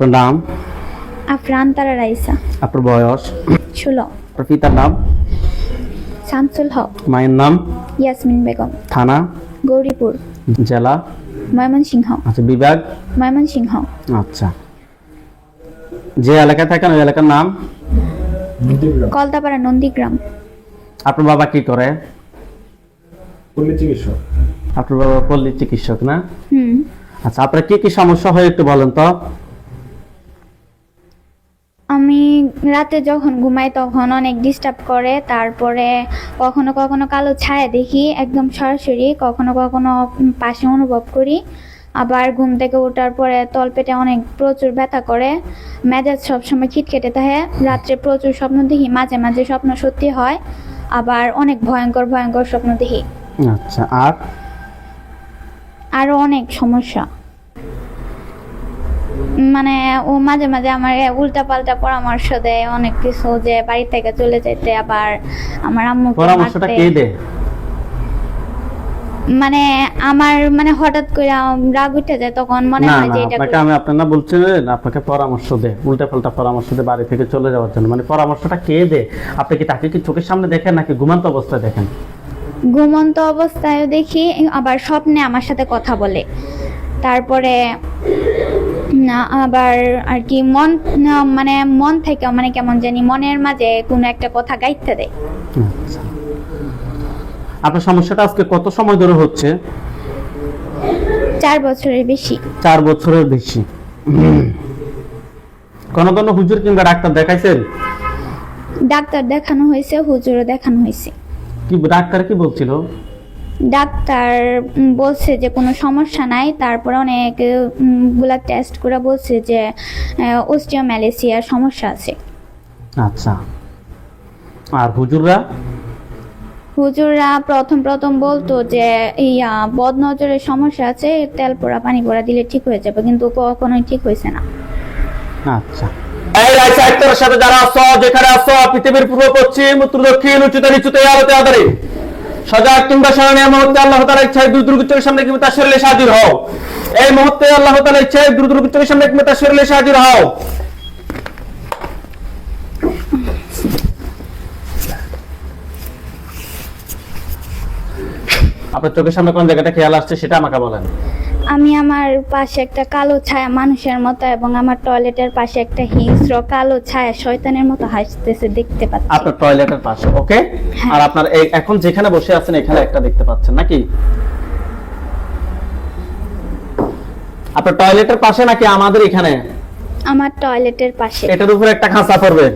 আপনার নাম? আফরান তারা রাইসা। আপনার বয়স? 16। আপনার পিতার নাম? শামসুল হক। মায়ের নাম? ইয়াসমিন বেগম। থানা? গৌরীপুর। জেলা? ময়মনসিংহ। আচ্ছা, বিভাগ? ময়মনসিংহ। আচ্ছা, যে এলাকায় থাকেন ওই এলাকার নাম? কলতাপাড়া নন্দীগ্রাম। আপনার বাবা কি করে? পল্লী চিকিৎসক। আপনার বাবা পল্লী চিকিৎসক না? হুম। আচ্ছা, আপনার কি কি সমস্যা হয় একটু বলেন তো। আমি রাতে যখন ঘুমাই তখন অনেক ডিস্টার্ব করে, তারপরে কখনো কখনো কালো ছায়া দেখি একদম সরাসরি, কখনো কখনো পাশে অনুভব করি। আবার ঘুম থেকে ওঠার পরে তলপেটে অনেক প্রচুর ব্যথা করে, মেজাজ সবসময় খিটখেটে থাকে, রাত্রে প্রচুর স্বপ্ন দেখি, মাঝে মাঝে স্বপ্ন সত্যি হয়, আবার অনেক ভয়ঙ্কর ভয়ঙ্কর স্বপ্ন দেখি। আচ্ছা, আর আরও অনেক সমস্যা, মানে ও মাঝে মাঝে আমার উল্টা পাল্টা পরামর্শ দেয় অনেক কিছু, যে বাড়ি থেকে চলে যেতে, আবার আমার আম্মুকে পরামর্শটা মারতে। কে দেয়? মানে আমার মানে হঠাৎ করে রাগ উঠে যায়, তখন মনে না হয় না, যে এটা আপনাকে আমি আপনার না বলছিলেন, আপনাকে পরামর্শ দেয়, উল্টা পাল্টা পরামর্শ দেয় বাড়ি থেকে চলে যাওয়ার জন্য, মানে পরামর্শটা কে দেয়? আপনি কি তাকে কি চোখের সামনে দেখেন নাকি ঘুমান্ত অবস্থায় দেখেন? ঘুমন্ত অবস্থায় দেখি, আবার স্বপ্নে আমার সাথে কথা বলে। তারপরে আবার আর কি মানে মন থেকে মানে কেমন জানি মনের মাঝে কোনো একটা কথা গাইতে দেয়। আচ্ছা, আপনার সমস্যাটা আজকে কত সময় ধরে হচ্ছে? 4 বছরের বেশি। 4 বছরের বেশি। কোনো হুজুর কিংবা ডাক্তার দেখাইছেন? ডাক্তার দেখানো হয়েছে, হুজুরও দেখানো হয়েছে। কি ডাক্তার কি বলছিল? ডাক্তার বলছে যে কোনো সমস্যা নাই, তারপরে অনেক ব্লাড টেস্ট করে বলছে যে অস্টিওম্যালেসিয়ার সমস্যা আছে। আচ্ছা, আর হুজুররা? হুজুররা প্রথম বলতো যে বদ নজরের সমস্যা আছে, তেল পোড়া পানি পোড়া দিলে ঠিক হয়ে যাবে, কিন্তু কখনোই ঠিক হয়েছে না। আচ্ছা, এই রাইসা আক্তারের সাথে যারা আছো, যেখানে আছো, পৃথিবীর পূর্ব পশ্চিম উত্তর দক্ষিণ উচ্চতে নিচুতে আলোতে আধারে, সজাগ কিংবা স্মরণীয় মুহূর্তে আল্লাহ তাআলার ইচ্ছায় দ্রুত চোখের সামনে কিংবা তার শরীরে হাজির হও। এই মুহূর্তে আল্লাহ তাআলার ইচ্ছায় দ্রুত চোখের সামনে কিংবা তার শরীরে হাজির হও। আপনার চোখের সামনে কোন জায়গাটা খেয়াল আসছে সেটা আমাকে বলেন। আমি আমার পাশে একটা কালো ছায়া মানুষের মতো, এবং আমার টয়লেটের পাশে একটা হিংস্র কালো ছায়া শয়তানের মতো হাসতেছে দেখতে পাচ্ছি। আপনার টয়লেটের পাশে, ওকে। হ্যাঁ। আর আপনার এখন যেখানে বসে আছেন এখানে একটা দেখতে পাচ্ছেন নাকি? আপনার টয়লেটের পাশে নাকি আমাদের এখানে? আমার টয়লেটের পাশে। এটার উপরে একটা খাঁচা পড়বে।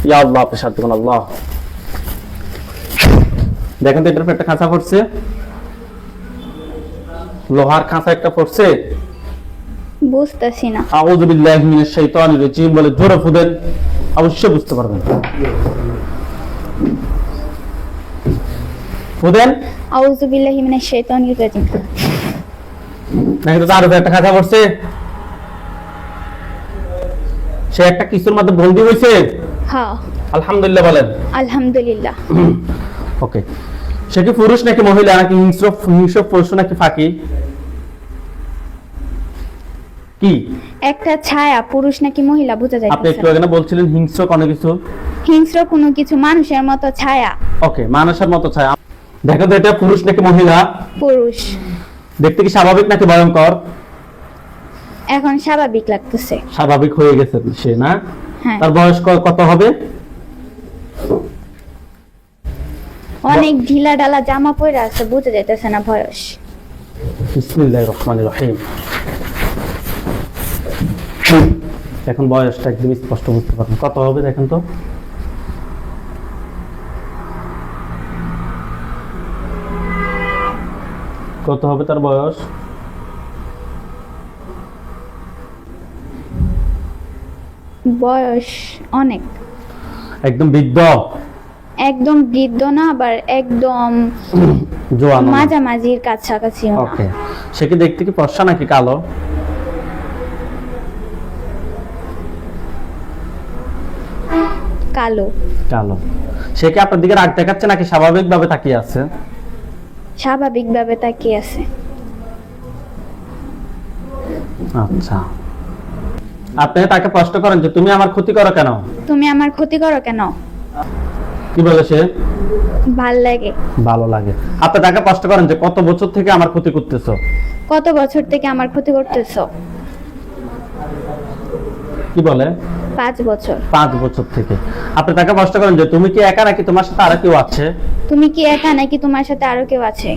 ইয়া আল্লাহ, আপনি সাথে কোন আল্লাহ, দেখেন তো এটার উপরে একটা খাঁচা পড়ছে, লোহার খাঁচা একটা পড়ছে। বুঝতেছি না। আউযু বিল্লাহি মিনাশ শাইতানির রাজিম বলে জোরে ফুদেন, অবশ্যই বুঝতে পারবেন। ফুদেন। আউযু বিল্লাহি মিনাশ শাইতানির রাজিম। নাকি তো তার উপরে একটা খাঁচা পড়ছে, সে একটা কিছুর মধ্যে বন্দী হয়েছে। হ্যাঁ। আলহামদুলিল্লাহ বলেন। আলহামদুলিল্লাহ। ওকে, সে কি পুরুষ নাকি মহিলা, নাকি হিংস্র পশু নাকি ফাঁকি? কি একটা ছায়া, পুরুষ নাকি মহিলা বোঝা আপনি যাইতেছে একটু না। আগে না বলছিলেন হিংস্র কোনো কিছু? হিংস্র কোনো কিছু, মানুষের মতো ছায়া। ওকে, মানুষের মতো ছায়া। দেখো তো এটা পুরুষ নাকি মহিলা? পুরুষ। দেখতে কি স্বাভাবিক নাকি ভয়ঙ্কর? এখন স্বাভাবিক লাগতেছে। স্বাভাবিক হয়ে গেছে সে, না? হ্যাঁ। তার বয়স কত হবে? অনেক ঢিলা ঢালা জামা পরে আছে, বোঝা যাইতেছে না বয়স। বিসমিল্লাহির রহমানির রহিম। এখন বয়সটা একদম স্পষ্ট বুঝতে পারবেন, কত হবে দেখেন তো। কত হবে তার বয়স? বয়স অনেক। একদম বৃদ্ধ? একদম বৃদ্ধ না, আবার একদম জোয়ান? মাঝামাঝির কাছাকাছি। ওকে, সে কি দেখতে কি ফর্সা নাকি কালো? কালো। কালো। সে কি আপনার দিকে রাগ দেখাচ্ছে নাকি স্বাভাবিক ভাবে তাকিয়ে আছে? স্বাভাবিক ভাবে তাকিয়ে আছে। আচ্ছা, আপনি তাকে প্রশ্ন করেন যে তুমি আমার ক্ষতি করো কেন? তুমি আমার ক্ষতি করো কেন? কি বলে সে? ভাল লাগে। ভালো লাগে। আপনি তাকে প্রশ্ন করেন যে কত বছর থেকে আমার ক্ষতি করতেছো? কত বছর থেকে আমার ক্ষতি করতেছো? কি বলে? 5 বছর। 5 বছর থেকে। আপনি তাকে প্রশ্ন করেন যে তুমি কি একা নাকি তোমার সাথে আরো কেউ আছে? তুমি কি একা নাকি তোমার সাথে আরো কেউ আছে?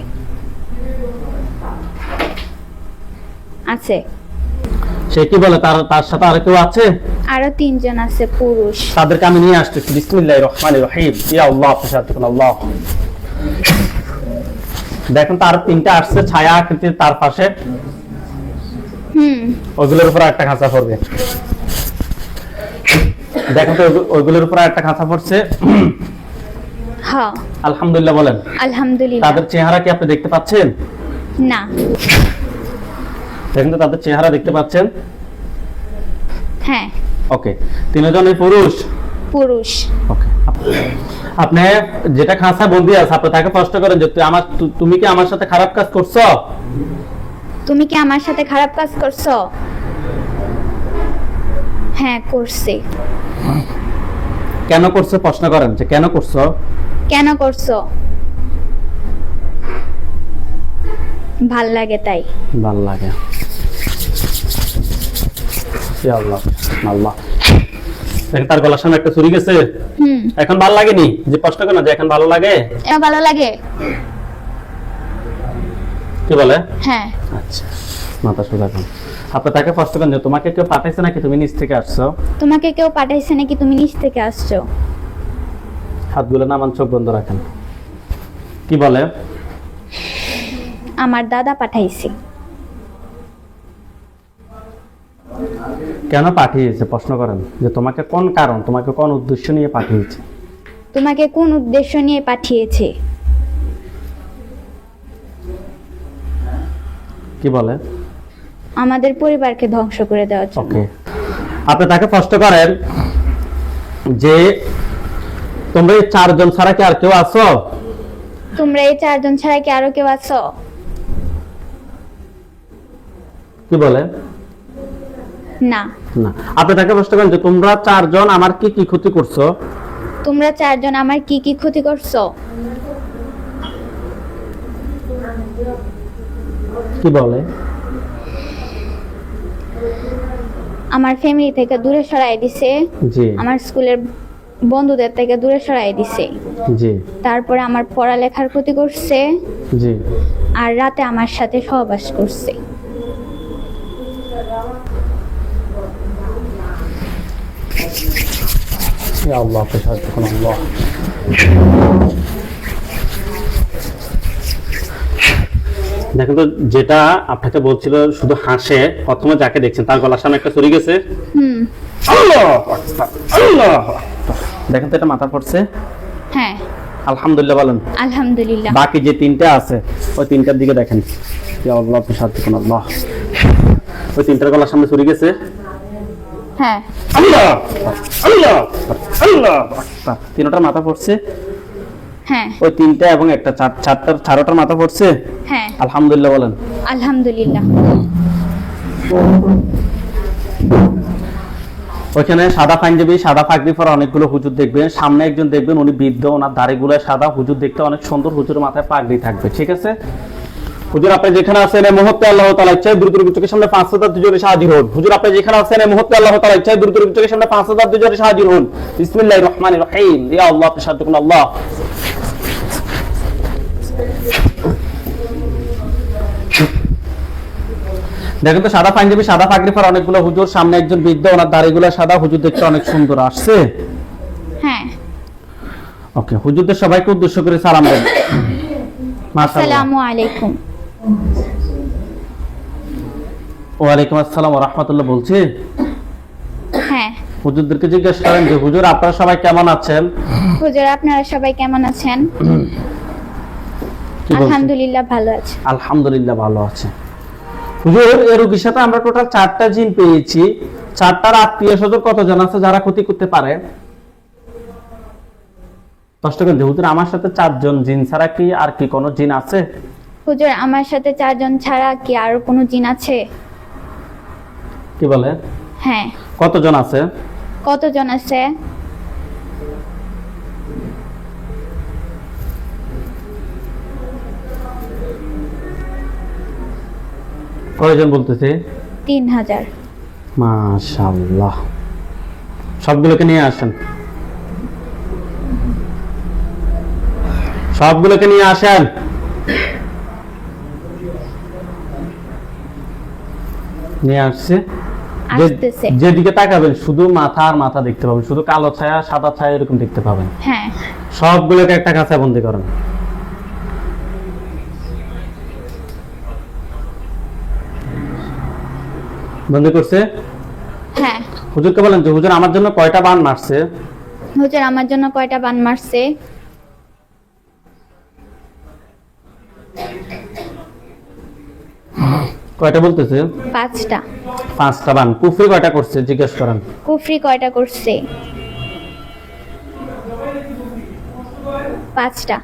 আছে। সে কি বলে তার সাথে আরো কেউ আছে? আরো 3 জন আছে পুরুষ। তাদেরকে আমি নিয়ে আসতেছি। বিসমিল্লাহির রহমানির রহিম। ইয়া আল্লাহ তাশাদ্দুকুন আল্লাহ। দেখুন তার 3টা আসছে ছায়া আকৃতির তার পাশে। ওইগুলোর উপর একটা খাঁচা পড়বে। দেখুন তো ওইগুলোর উপর একটা খাঁচা পড়ছে। হ্যাঁ। আলহামদুলিল্লাহ বলেন। আলহামদুলিল্লাহ। তাদের চেহারা কি আপনি দেখতে পাচ্ছেন? না। দেখুন তো তাদের চেহারা দেখতে পাচ্ছেন? হ্যাঁ। ওকে। 3 জনই পুরুষ? পুরুষ। ওকে। আপনি যেটা খাঁচা বন্দি আছে আপনি তাকে প্রশ্ন করেন যে তুমি কি আমার সাথে খারাপ কাজ করছো? তুমি কি আমার সাথে খারাপ কাজ করছো? হ্যাঁ করছি। কেন করছো প্রশ্ন করেন যে কেন করছো? কেন করছো? ভাল লাগে তাই। ভাল লাগে। ইয়া আল্লাহ আল্লাহ। দেখেন তার গলার সামনে একটা ছুরি গেছে। এখন ভালো লাগেনি যে প্রশ্ন করেন যে এখন ভালো লাগে? ভালো লাগে। কি বলে? হ্যাঁ। আচ্ছা মাথা সোজা করুন। আপনি তাকে প্রশ্ন করেন যে তোমাকে কেউ পাঠাইছে নাকি তুমি নিচ থেকে আসছো? তোমাকে কেউ পাঠাইছে নাকি তুমি নিচ থেকে আসছো? হাতগুলো নামান, চোখ বন্ধ রাখেন। কি বলে? আমার দাদা পাঠাইছে। কেন পাঠিয়েছে প্রশ্ন করেন যে তোমাকে কোন কারণ তোমাকে কোন উদ্দেশ্য নিয়ে পাঠিয়েছে? তোমাকে কোন উদ্দেশ্য নিয়ে পাঠিয়েছে? কি বলে? আমাদের পরিবারকে ধ্বংস করে দেওয়ার জন্য। ওকে। আপনি তাকে প্রশ্ন করেন যে তোমরা এই 4 জন ছাড়া কি আর কেউ আছো? তোমরা এই 4 জন ছাড়া কি আরো কেউ আছো? কি বলে? না। না। আপনি তাকে প্রশ্ন করেন যে তোমরা 4 জন আমার কি কি ক্ষতি করছো? তোমরা 4 জন আমার কি কি ক্ষতি করছো? কি বলে? আমার ফ্যামিলি থেকে দূরে সরাই দিছে। জি। আমার স্কুলের বন্ধুদের থেকে দূরে সরাই দিছে। জি। তারপরে আমার পড়ালেখার ক্ষতি করছে। জি। আর রাতে আমার সাথে সহবাস করছে। ইয়া আল্লাহ তাশাদ্দুকুন আল্লাহ। দেখেন তো যেটা আপনাকে বলছিল শুধু হাসে, প্রথমে যাকে দেখছেন তার গলার সামনে একটা ছুরি গেছে। আল্লাহু আকবার, আল্লাহু আকবার। দেখেন তো এটা মাথা পড়ছে। হ্যাঁ। আলহামদুলিল্লাহ বলেন। আলহামদুলিল্লাহ। বাকি যে 3টা আছে ওই 3টার দিকে দেখেন। ইয়া আল্লাহ তাশাদ্দুকুন আল্লাহ। ওই 3টার গলার সামনে ছুরি গেছে। হ্যাঁ। আল্লাহ আল্লাহ আল্লাহ আকবার। 3টার মাথা পড়ছে। হ্যাঁ। ওই 3টা এবং একটা 4টার মাথা পড়ছে। হ্যাঁ। আলহামদুলিল্লাহ বলেন। আলহামদুলিল্লাহ। ওখানে সাদা পাঞ্জাবি সাদা পাগড়ি পরা অনেকগুলো হুজুর দেখবেন। সামনে একজন দেখবেন উনি বৃদ্ধ, ওনার দাড়িগুলো সাদা, হুজুর দেখতে অনেক সুন্দর, হুজুরের মাথায় পাগড়ি থাকবে। ঠিক আছে হুজুর, আপনি যেখানে আছেন এই মুহূর্তে আল্লাহ তাআলা ইচ্ছায় দ্রুত চোখের সামনে 5000 দুজনে হাজির হন। হুজুর, আপনি যেখানে আছেন এই মুহূর্তে আল্লাহ তাআলা ইচ্ছায় দ্রুত চোখের সামনে 5000 দুজনে হাজির হন। বিসমিল্লাহির রহমানির রহিম। ইয়া আল্লাহ তাশাদ্দুকুন আল্লাহ। দেখেন তো সাদা পাঞ্জাবি সাদা পাগড়ি পরা অনেকগুলো হুজুর, সামনে একজন বৃদ্ধ, ওনার দাড়িগুলো সাদা, হুজুর দেখতে অনেক সুন্দর। আসছে? হ্যাঁ। ওকে, হুজুরদের সবাইকে উদ্দেশ্য করে সালাম দেন। আসসালামু আলাইকুম। ওয়ালাইকুম আসসালাম ওয়া রাহমাতুল্লাহ বলছি। হ্যাঁ। হুজুরদেরকে জিজ্ঞেস করেন যে হুজুর আপনারা সবাই কেমন আছেন? হুজুর, আপনারা সবাই কেমন আছেন? কি বলছেন? আলহামদুলিল্লাহ ভালো আছি। আলহামদুলিল্লাহ ভালো আছে। হুজুর, এই রোগীর সাথে আমরা টোটাল 4টা জিন পেয়েছি। 4টার আত্মীয় স্বজন কতজন আছে যারা ক্ষতি করতে পারে? কষ্ট করে হুজুর, আমার সাথে 4 জন জিন ছাড়া কি আর কি কোনো জিন আছে? হুজুর, আমার সাথে 4 জন ছাড়া কি আরো কোনো জিন আছে? কি বলে? হ্যাঁ। কতজন আছে? কতজন আছে? কয়জন বলতেছে? 3000। মাশাআল্লাহ। সবগুলোকে নিয়ে আসেন, সবগুলোকে নিয়ে আসেন। নিয়ে আসছে। আসতেছে। যেদিকে তাকাবেন শুধু মাথা আর মাথা দেখতে পাবেন, শুধু কালো ছায়া সাদা ছায়া এরকম দেখতে পাবেন। হ্যাঁ। সবগুলোকে একটা কাছে বন্দি করেন। বন্দি করছে? হ্যাঁ। হুজুরকে বলেন যে হুজুর আমার জন্য কয়টা বান মারছে? হুজুর আমার জন্য কয়টা বান মারছে? কয়টা বলতেছে? 5টা। 5টা বান। কুফরি কয়টা করছে জিজ্ঞেস করেন। কুফরি কয়টা করছে? 5টা।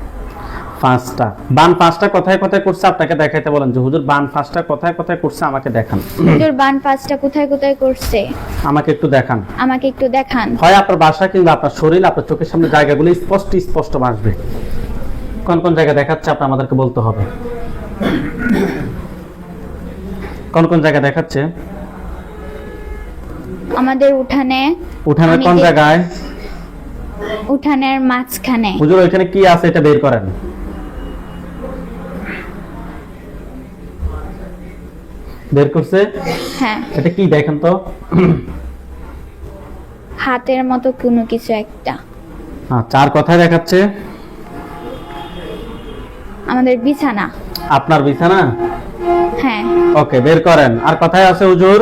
5টা বান। 5টা কোথায় কোথায় করছে আপনাকে দেখাইতে বলেন যে হুজুর বান 5টা কোথায় কোথায় করছে আমাকে দেখান। হুজুর বান 5টা কোথায় কোথায় করছে আমাকে একটু দেখান। আমাকে একটু দেখান। হয় আপনার বাসা কিংবা আপনার শরীর, আপনার চোখের সামনে জায়গাগুলো স্পষ্ট স্পষ্ট ভাসবে। কোন কোন জায়গা দেখাচ্ছে আপনি আমাদেরকে বলতে হবে। কোন কোন জায়গা দেখাচ্ছে? আমাদের উঠানে। উঠানের কোন জায়গায়? উঠানের মাঝখানে। হুজুর ওইখানে কি আছে এটা বের করেন। বের করছে? হ্যাঁ। এটা কি দেখেন তো। হাতের মতো কোনো কিছু একটা। আচ্ছা, আর কোথায় দেখাচ্ছে? আমাদের বিছানা। আপনার বিছানা? হ্যাঁ। ওকে, বের করেন। আর কোথায় আছে হুজুর?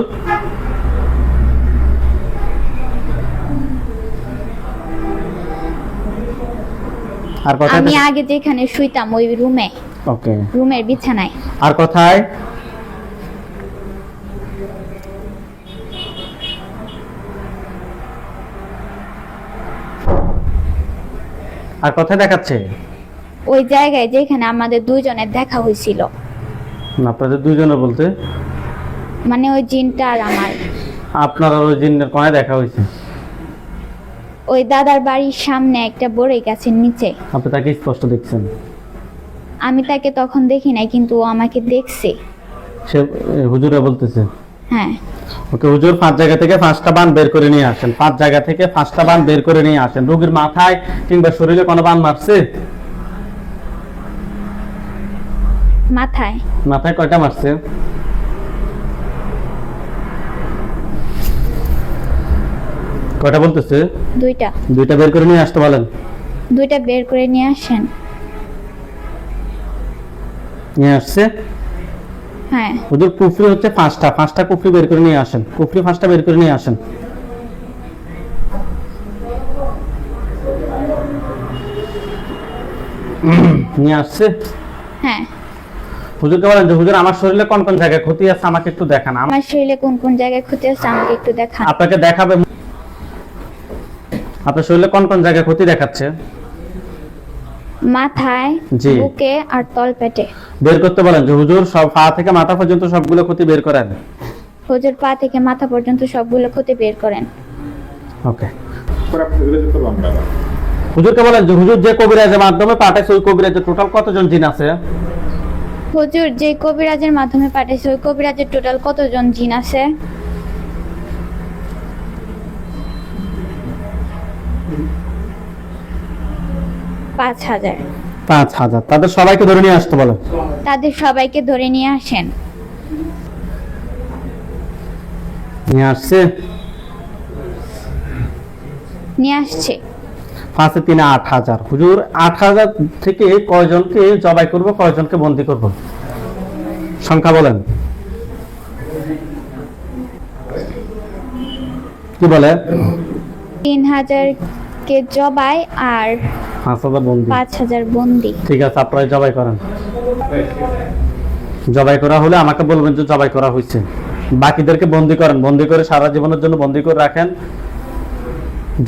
আর কোথায়? আমি আগে যেখানে শুইতাম ওই রুমে। ওকে। রুমের বিছানায়। আর কোথায়? আর কোথায় দেখাচ্ছে? ওই জায়গায় যেখানে আমাদের দুইজনের দেখা হয়েছিল। আপনাদের দুইজনে বলতে? মানে ওই জিনটা আর আমার। আপনার আর ওই জিনের কোনায় দেখা হয়েছে? ওই দাদার বাড়ির সামনে একটা বড়ই গাছের নিচে। আপনি তাকে স্পষ্ট দেখছেন? আমি তাকে তখন দেখি নাই, কিন্তু ও আমাকে দেখছে। সে হুজুরে বলতেছে? হ্যাঁ। ওকে হুজুর 5 জায়গা থেকে 5টা বান বের করে নিয়ে আসেন। 5 জায়গা থেকে 5টা বান বের করে নিয়ে আসেন। রোগীর মাথায় কিংবা শরীরে কোনো বান মারছে? মাথায়। মাথায় কয়টা মারছে? কয়টা বলতেছে? 2টা। 2টা বের করে নিয়ে আসতে বলেন। 2টা বের করে নিয়ে আসেন। নিয়ে আসছে? হ্যাঁ। হুজুর কুফরি হচ্ছে 5টা। 5টা কুফরি বের করে নিয়ে আসেন। কুফরি 5টা বের করে নিয়ে আসেন। নিয়ে আসছে? হ্যাঁ। হুজুরকে বলেন যে হুজুর আমার শরীরে কোন কোন জায়গায় ক্ষতি আছে আমাকে একটু দেখান। আমার শরীরে কোন কোন জায়গায় ক্ষতি আছে আমাকে একটু দেখান। আপনাকে দেখাবে। আপনার শরীরে কোন কোন জায়গায় ক্ষতি দেখাচ্ছে? মাথায়, জি। বুকে আর তলপেটে। বের করতে বলেন যে হুজুর সব পা থেকে মাথা পর্যন্ত সবগুলো ক্ষতি বের করেন। হুজুর পা থেকে মাথা পর্যন্ত সবগুলো ক্ষতি বের করেন। ওকে। পরে আপনি এগুলো করবো আমরা আবার। হুজুরকে বলেন যে হুজুর যে কবিরাজের মাধ্যমে পাঠাইছে ওই কবিরাজে টোটাল কতজন জিন আছে? হুজুর যে কবিরাজের মাধ্যমে পাঠাইছে ওই কবিরাজের টোটাল কতজন জিন আছে? পাঁচ হাজার। 5000। তাদের সবাইকে ধরে নিয়ে আসতে বলেন। তাদের সবাইকে ধরে নিয়ে আসেন। নিয়ে আসছে? নিয়ে আসছে। 5 3 8000। হুজুর 8000 থেকে কয়জনকে জবাই করব, কয়জনকে বন্দী করব? সংখ্যা বলেন। কি বলে? 3000 কে জবাই আর 5000 বন্দী। 5000 বন্দি। ঠিক আছে, আপনারা জবাই করেন। জবাই করা হলে আমাকে বলবেন যে জবাই করা হয়েছে। বাকিদেরকে বন্দী করেন। বন্দী করে সারা জীবনের জন্য বন্দী করে রাখেন।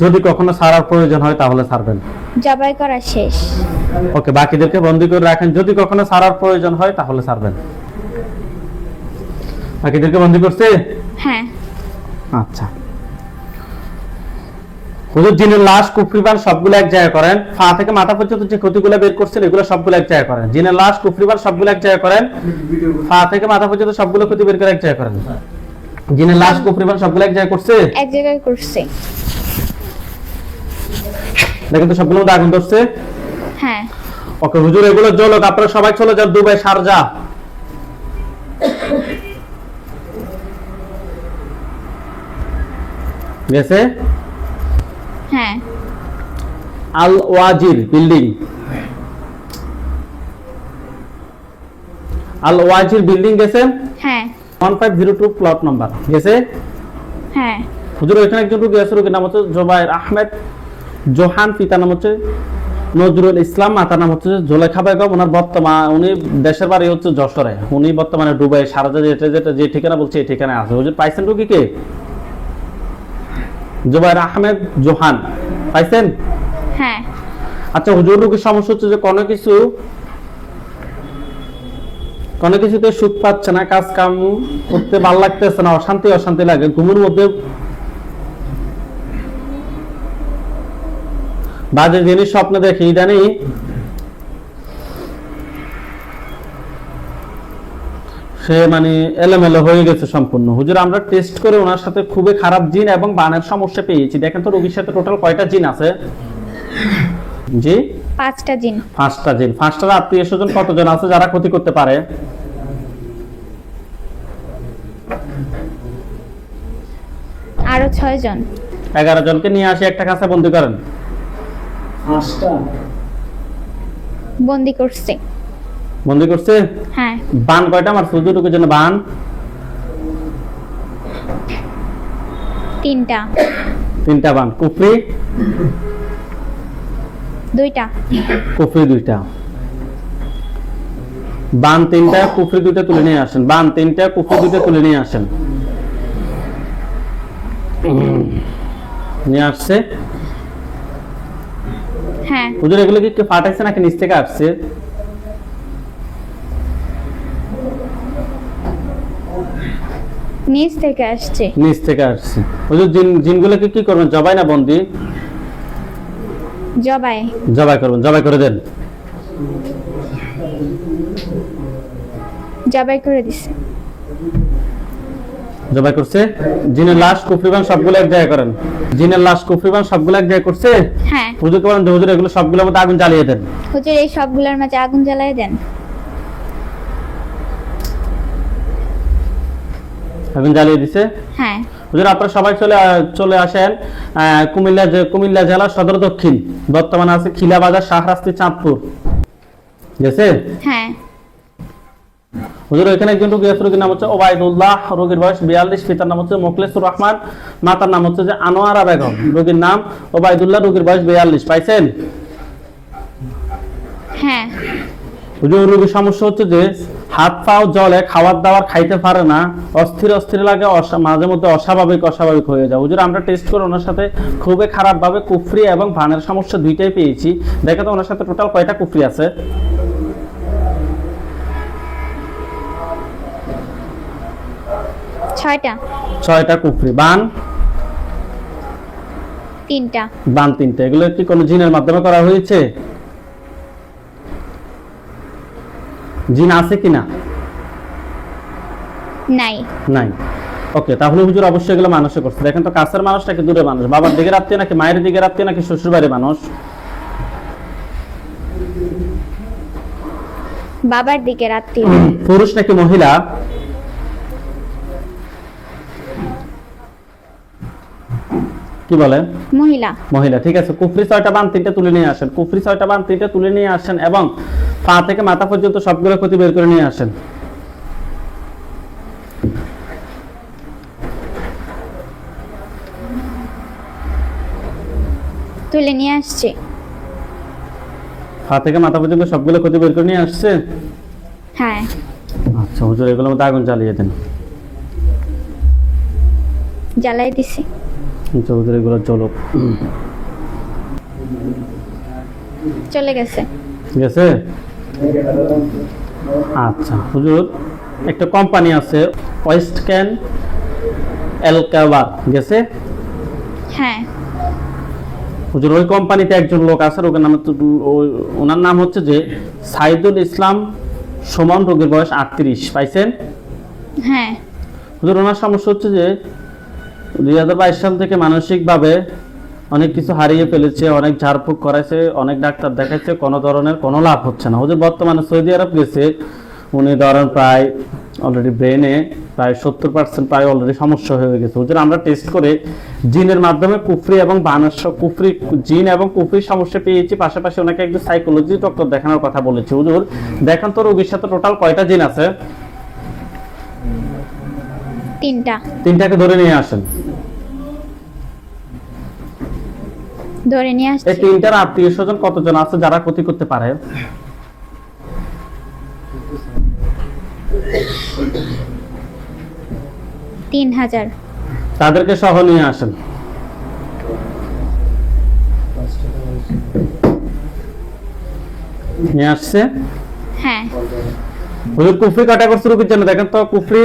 যদি কখনো ছাড়ার প্রয়োজন হয় তাহলে ছাড়বেন। জবাই করা শেষ। ওকে, বাকিদেরকে বন্দী করে রাখেন। যদি কখনো ছাড়ার প্রয়োজন হয় তাহলে ছাড়বেন। বাকিদেরকে বন্দী করছে? হ্যাঁ। আচ্ছা হুজুর জিনের লাশ কুফরিবান সবগুলো এক জায়গায় করেন, পা থেকে মাথা পর্যন্ত যে ক্ষতিগুলো বের করছেন এগুলো সবগুলো এক জায়গায় করেন। জিনের লাশ কুফরিবান সবগুলো এক জায়গায় করেন, পা থেকে মাথা পর্যন্ত সবগুলো ক্ষতি বের করে এক জায়গায় করেন। জিনের লাশ কুফরিবান সবগুলো এক জায়গায় করছে, এক জায়গায় করছে। দেখেন তো সবগুলো মধ্যে আগুন ধরছে। হ্যাঁ ওকে হুজুর এগুলো জ্বলক, আপনারা সবাই চলে যান দুবাই শারজা। গেছে হ্যাঁ আল ওয়াজির বিল্ডিং, আল ওয়াজির বিল্ডিং গেছে হ্যাঁ 1502 প্লট নাম্বার গেছে। হ্যাঁ হুজুর এখানে একজন রোগী আছে, রোগীর নাম হচ্ছে জোবায়ের আহমেদ জোহান, পিতার নাম হচ্ছে নজরুল ইসলাম, মাতার নাম হচ্ছে জোলেখা বেগম। ওনার উনি দেশের বাড়ি হচ্ছে যশোরে, উনি বর্তমানে দুবাই শারজা যে ঠিকানা বলছে এই ঠিকানায় আছে। হুজুর পাইছেন রোগীকে? জোবায়ের আহমেদ জোহান পাইছেন? হ্যাঁ আচ্ছা হুজুর রোগীর সমস্যা হচ্ছে যে কোনো কিছুতে সুখ পাচ্ছে না, কাজ কাম করতে ভালো লাগতেছে না, অশান্তি লাগে, ঘুমের মধ্যে বাজে জিনিস স্বপ্নে দেখে, ইদানি সে মানে এলোমেলো হয়ে গেছে সম্পূর্ণ। হুজুর আমরা টেস্ট করে ওনার সাথে খুবই খারাপ জিন এবং বানের সমস্যা পেয়েছি। দেখেন তো রোগীর সাথে টোটাল কয়টা জিন আছে? জি 5টা জিন। 5টা জিন। 5টার আত্মীয় স্বজন কতজন আছে যারা ক্ষতি করতে পারে? আরো 6 জন। 11 জনকে নিয়ে আসি একটা কাছে বন্দি করেন। বন্দি করছে। বন্দি করছে? হ্যাঁ বান কয়টা আমার হুজুরের জন্য? বান 3টা। 3টা বান। কুফরি 2টা। কুফরি 2টা। বান 3টা, কুফরি 2টা তুলে নিয়ে আসেন। বান 3টা, কুফরি 2টা তুলে নিয়ে আসেন। নিয়ে আসছে। হ্যাঁ হুজুর এগুলো কি কেউ ফাটাইছে নাকি নিচ থেকে আসছে? নিচ থেকে আসছে। নিচ থেকে আসছে। হুজুর জিনগুলোকে কি করবেন, জবাই না বন্দি? জবাই। জবাই করবেন, জবাই করে দেন। জবাই করে দিছে। জবাই করছে। জিনের লাশ কুফরিবান সবগুলো এক জায়গায় করেন। জিনের লাশ কুফরিবান সবগুলো এক জায়গায় করছে। হ্যাঁ হুজুরকে বলেন হুজুর এগুলো সবগুলোর মধ্যে আগুন জ্বালিয়ে দেন। হুজুর এই সবগুলোর মাঝে আগুন জ্বালায় দেন। আগুন জ্বালিয়ে দিছে। হ্যাঁ হুজুর আপনারা সবাই চলে আসেন কুমিল্লা জেলা সদর দক্ষিণ, বর্তমানে আছে খিলা বাজার, শাহরাস্তি, চাঁদপুর। গেছে? হ্যাঁ হুজুর এখানে একজন রোগী আছে, রোগীর নাম হচ্ছে ওবায়দুল্লাহ, রোগীর বয়স 42, পিতার নাম হচ্ছে মোখলেসুর রহমান, মাতার নাম হচ্ছে যে আনোয়ারা বেগম। রোগীর নাম ওবায়দুল্লাহ, রোগীর বয়স 42। পাইছেন? হ্যাঁ হুজুর রোগীর সমস্যা হচ্ছে যে হাত পাও জলে, খাবার দাবার খাইতে পারে না, অস্থির লাগে, মাঝে মধ্যে অস্বাভাবিক হয়ে যায়। হুজুর আমরা টেস্ট করে ওনার সাথে খুবই খারাপ ভাবে কুফরি এবং ভানের সমস্যা দুইটাই পেয়েছি। দেখো তো ওনার সাথে টোটাল কয়টা কুফরি আছে? 6টা। 6টা কুফরি। বান 3টা। বান 3টা। এগুলো কি কোনো জিনের মাধ্যমে করা হয়েছে? জিন আছে কিনা? নাই। নাই। ওকে তাহলে হুজুর অবশ্যই এগুলো মানুষে করছে। দেখেন তো কাছের মানুষ নাকি দূরের মানুষ, বাবার দিকে আত্মীয় নাকি মায়ের দিকে আত্মীয় নাকি শ্বশুর বাড়ির মানুষ? বাবার দিকে আত্মীয়। পুরুষ নাকি মহিলা? কি বলে? মহিলা। মহিলা। ঠিক আছে। কুফরি 6টা বান 3টা তুলে নিয়ে আসেন। কুফরি 6টা বান 3টা তুলে নিয়ে আসেন এবং পা থেকে মাথা পর্যন্ত সবগুলো ক্ষতি বের করে নিয়ে আসেন। তুলে নিয়ে আসছে। পা থেকে মাথা পর্যন্ত সবগুলো ক্ষতি বের করে নিয়ে আসছে। হ্যাঁ আচ্ছা হুজুর এগুলোর মধ্যে আগুন জ্বালিয়ে দেন। জ্বালাই দিছি। আচ্ছা হুজুর এগুলো জ্বলুক। চলে গেছে। গেছে? আচ্ছা হুজুর একটা কোম্পানি আছে ওয়েস্ট ক্যান এল কাবার গেছে হ্যাঁ হুজুর ওই কোম্পানিতে একজন লোক আছে ওনার নাম হচ্ছে যে সাইদুল ইসলাম সুমন, রোগীর বয়স 38, পাইছেন? হ্যাঁ হুজুর ওনার সমস্যা হচ্ছে যে 2022 সাল থেকে মানসিকভাবে অনেক কিছু হারিয়ে ফেলেছে, অনেক ঝাড়ফুঁক করাইছে, অনেক ডাক্তার দেখাচ্ছে, কোনো ধরনের কোনো লাভ হচ্ছে না। হুজুর বর্তমানে সৌদি আরব গেছে, উনি ধরেন প্রায় অলরেডি ব্রেনে প্রায় 70% প্রায় অলরেডি সমস্যা হয়ে গেছে। হুজুর আমরা টেস্ট করে জিনের মাধ্যমে কুফরি এবং কুফরি জিন এবং কুফরির সমস্যা পেয়েছি, পাশাপাশি ওনাকে একজন সাইকোলজি ডক্টর দেখানোর কথা বলেছি। হুজুর দেখেন তো রোগীর সাথে টোটাল কয়টা জিন আছে? 3টা কে ধরে নিয়ে আসেন। ধরে নিয়ে এই আসছি। 3টার আত্মীয় স্বজন কতজন আছে যারা ক্ষতি করতে পারে? 3000। তাদেরকে সহ নিয়ে আসেন। নিয়ে আসছে। হ্যাঁ হুজুর কুফরি কাটা করছে রোগীর জন্য, দেখেন তো কুফরি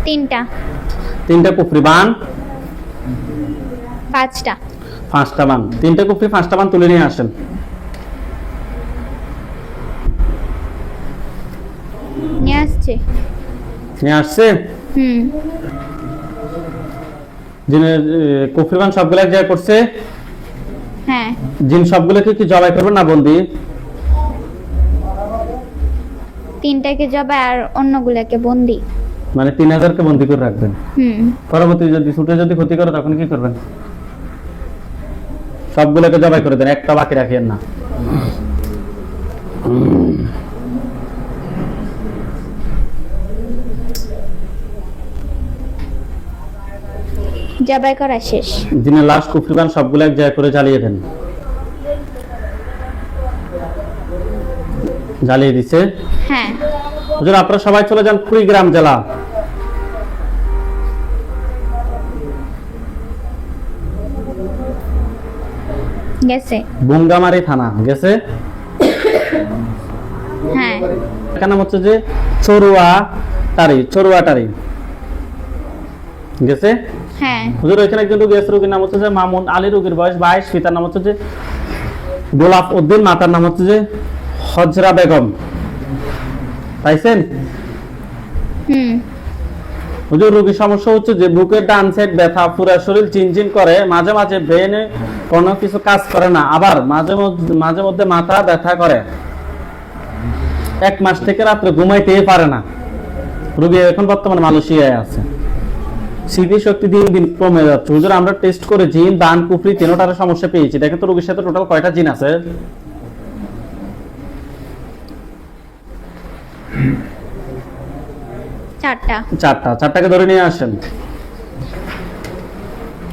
3টা কুফরি বান 5টা বান, 3টা কুফরি 5টা বান তুলে নিয়ে আসেন। নিয়ে আসছে। নিয়ে আসছে। জিনের কুফরি বান সবগুলো এক জায়গায় করছে। হ্যাঁ জিন সবগুলোকে কি জবাই করবেন না বন্দি? 3টাকে জবাই আর অন্যগুলোকে বন্দি। মানে 3000কে বন্দি করে রাখবেন। পরবর্তী যদি ছুটে যদি ক্ষতি করে তখন কি করবেন? সবগুলোকে জবাই করে দেন, একটা বাকি রাখিয়েন না। জবাই করা শেষ। জিনের লাশ কুফরিবান সবগুলো এক জায়গায় করে জ্বালিয়ে দেন। জ্বালিয়ে দিছে। হ্যাঁ হুজুর আপনারা সবাই চলে যান কুড়িগ্রাম জেলা। গেছে। বুঙ্গামারি থানা গেছে। হ্যাঁ এখানে হচ্ছে যে চরুয়াটারি গেছে। হ্যাঁ হুজুর এখানে একজন রোগী আছে, রোগীর নাম হচ্ছে যে মামুন আলী, রোগীর বয়স 22, পিতার নাম হচ্ছে যে গোলাপ উদ্দিন, মাতার নাম হচ্ছে যে হজরা বেগম, পাইছেন? হুজুর রোগীর সমস্যা হচ্ছে যে বুকের ডান সাইড ব্যথা, পুরো শরীর চিনচিন করে, মাঝে মাঝে ব্রেনে কোনো কিছু কাজ করে না, আবার মাঝে মধ্যে মাথা ব্যথা করে, 1 মাস থেকে রাত্রে ঘুমাইতেই পারে না। রোগী এখন বর্তমানে মালয়েশিয়ায় আছে। স্মৃতি শক্তি দিন দিন কমে যাচ্ছে। হুজুর আমরা টেস্ট করে জিন দান কুফরি 3টার সমস্যা পেয়েছি। দেখেন তো রোগীর সাথে টোটাল কয়টা জিন আছে? 4টাকে ধরে নিয়ে আসেন।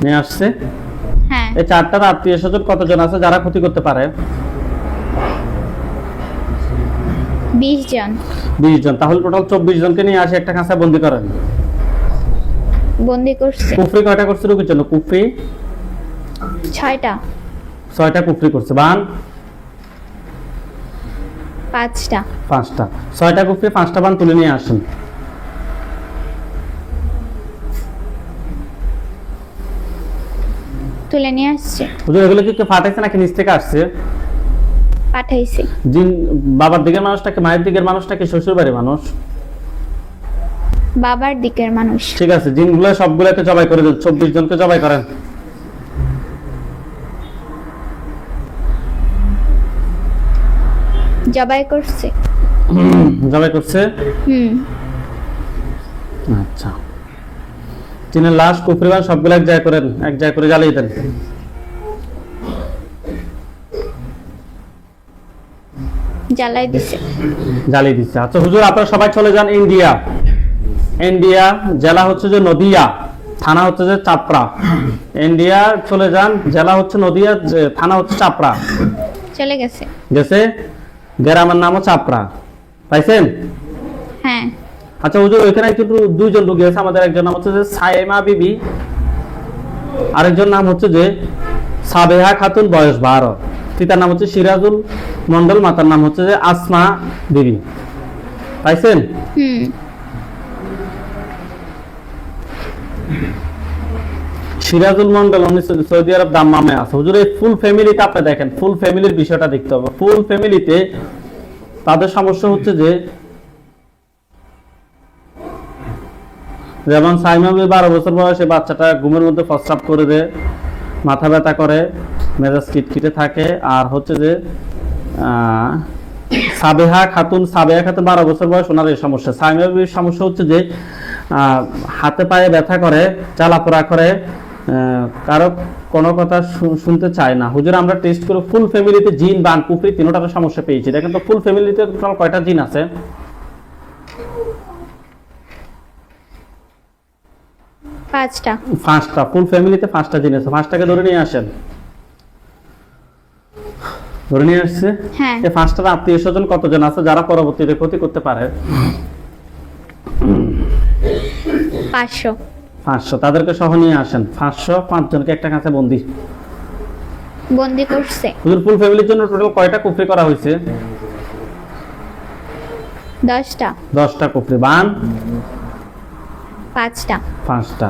নিয়ে আসছে। হ্যাঁ এই 4টার আত্মীয় স্বজন কতজন আছে যারা ক্ষতি করতে পারে? 20 জন। 20 জন। তাহলে টোটাল 24 জনকে নিয়ে আসে একটা খাঁচায় বন্দি করেন। বন্দি করছে। কুফরি কয়টা করছে রোগীর জন্য? কুফরি 6টা। 6টা কুফরি করছে। বান 5টা। 6টা কুফরি 5টা বান তুলে নিয়ে আসেন। তুলে নিয়ে আসছে। হুজুর এগুলো কি ফাটাইছে নাকি নিচ থেকে আসছে? পাঠাইছে। জিন বাবার দিকের মানুষটাকে, মায়ের দিকের মানুষটাকে, শ্বশুর বাড়ির মানুষ? বাবার দিকের মানুষ। ঠিক আছে, জিনগুলো সবগুলোকে জবাই করে দেন। 24 জনকে জবাই করেন। জবাই করছে। জবাই করছে। আচ্ছা, জিনের লাশ কুফরিবান সবগুলো এক জায়গায় করেন, এক জায়গায় করে জ্বালিয়ে দেন। জ্বালাই দিছে। জ্বালিয়ে দিচ্ছে। আচ্ছা হুজুর আপনারা সবাই চলে যান ইন্ডিয়া। জেলা হচ্ছে যে নদিয়া, থানা হচ্ছে যে চাপড়া। ইন্ডিয়া চলে যান, জেলা হচ্ছে নদিয়া, থানা হচ্ছে চাপড়া। চলে গেছে। গেছে। গ্রামের নামও চাপড়া, পাইছেন? হ্যাঁ। আচ্ছা হুজুর ওইখানে কিন্তু 2 জন রোগী আছে। আমাদের একজন নাম হচ্ছে যে সাইমা বিবি, আরেকজন নাম হচ্ছে যে সাবেহা খাতুন, বয়স 12, পিতার নাম হচ্ছে সিরাজুল মন্ডল, মাতার নাম হচ্ছে যে আসমা বিবি, পাইছেন? সিরাজুল মন্ডল উনি সৌদি আরব দাম্মামে আছে। হুজুর এই ফুল ফ্যামিলিতে আপনি দেখেন, ফুল ফ্যামিলির বিষয়টা দেখতে হবে। ফুল ফ্যামিলিতে তাদের সমস্যা হচ্ছে যে, যেমন সাইমা 12 বছর বয়সে বাচ্চাটা ঘুমের মধ্যে প্রস্রাব করে দেয়, মাথা ব্যথা করে, মেজাজ খিটখিটে থাকে। আর হচ্ছে যে সাবেহা খাতুন 12 বছর বয়স, ওনার এই সমস্যা। সাইমা বিবির সমস্যা হচ্ছে যে হাতে পায়ে ব্যথা করে, জ্বালাপোড়া করে, কারো কোনো কথা শুনতে চায় না। হুজুর আমরা টেস্ট করে ফুল ফ্যামিলিতে জিন বান কুফরি তিনটার সমস্যা পেয়েছি। দেখেন তো ফুল ফ্যামিলিতে টোটাল কয়টা জিন আছে? 5টা। 5টা। ফুল ফ্যামিলিতে 5টা জিন আছে। 5টাকে ধরে নিয়ে আসেন। ধরে নিয়ে আসছে। হ্যাঁ। এই 5টার আত্মীয় স্বজন কতজন আছে যারা পরবর্তীতে ক্ষতি করতে পারে? 500। 500। তাদেরকে সহ নিয়ে আসেন। 505 জনকে একটা কাছে বন্দি করছে। হুজুর ফুল ফ্যামিলির জন্য টোটাল কয়টা কুফরি করা হয়েছে? 10টা। 10টা কুফরি। বান 5টা। 5টা।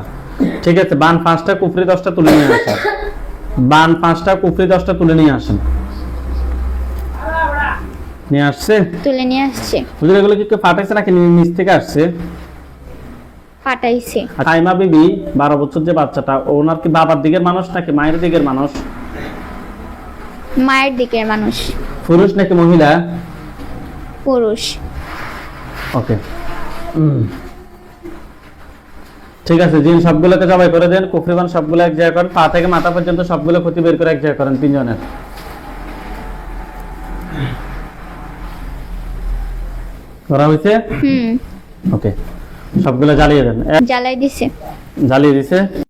ঠিক আছে, বান 5টা কুফরি 10টা তুলে নিয়ে আসেন। বান 5টা কুফরি 10টা তুলে নিয়ে আসেন। নিয়ে আসছে? তুলে নিয়ে আসছে। হুজুর এগুলো কি কেউ পাঠাইছে নাকি নিচ থেকে আসছে? পাঠাইছে। সাইমা বিবি 12 বছর যে বাচ্চাটা, ওনার কি বাবার দিকের মানুষ নাকি মায়ের দিকের মানুষ? মায়ের দিকের মানুষ। পুরুষ নাকি মহিলা? পুরুষ। ওকে, ঠিক আছে। জিন সবগুলোকে জবাই করে দেন, কুফরিবান সবগুলো এক জায়গায় করেন, পা থেকে মাথা পর্যন্ত সবগুলো ক্ষতি বের করে এক জায়গায় করেন, 3 জনের। করা হয়েছে? হুম। ওকে, সবগুলো জ্বালিয়ে দেন। জ্বালাই দিছে। জ্বালিয়ে দিছে।